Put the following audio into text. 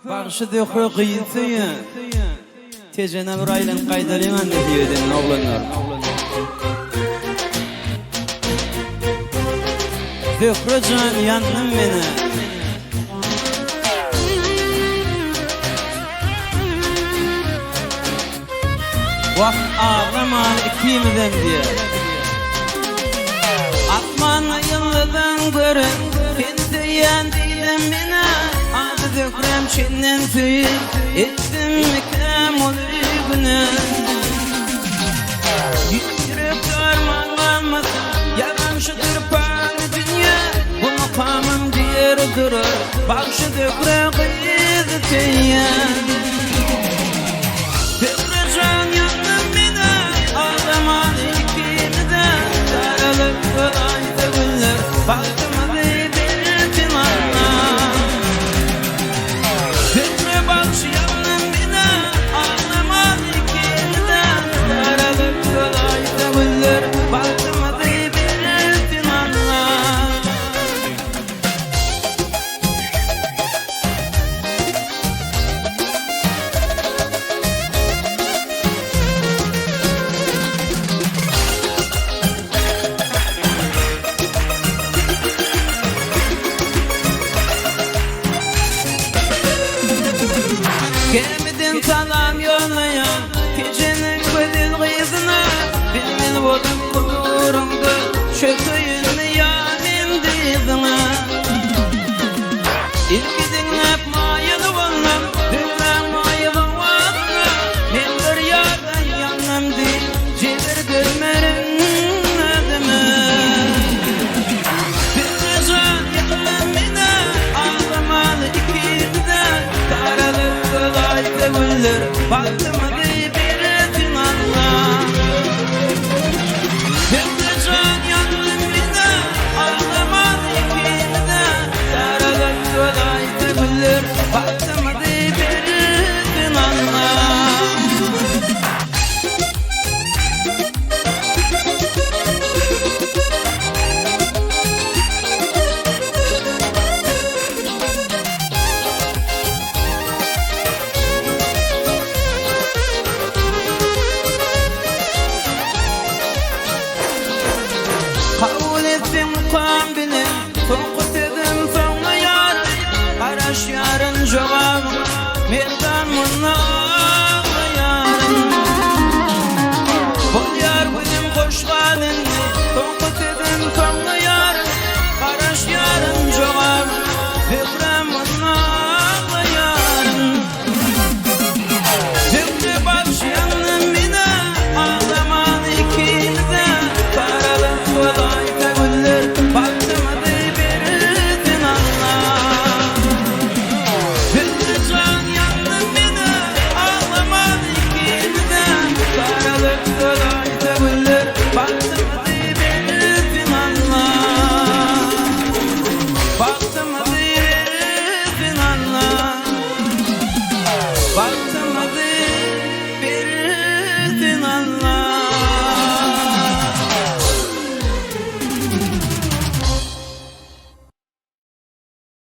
Bağışı dökü kıyıtıyı tecene bir aylan kaydaliman diyeden oğlanlar. Dökü can yandım beni. Vakt ağlaman ikimden diye. Atman yıllıdan görün kendiyen değilim beni. Adı dökrem çinden tüyü ettim mikem olur günü. Yürüp darman kalmasın yalan şu tırpanı dünya. Bu makamım diğer durur bakşı dökre kıydı tüyü. Baktım bir anla Fikre bakşı yanım bina Ağlamaz ikimden Daralık kolayda güller Baktım bir anla Gelmedin sana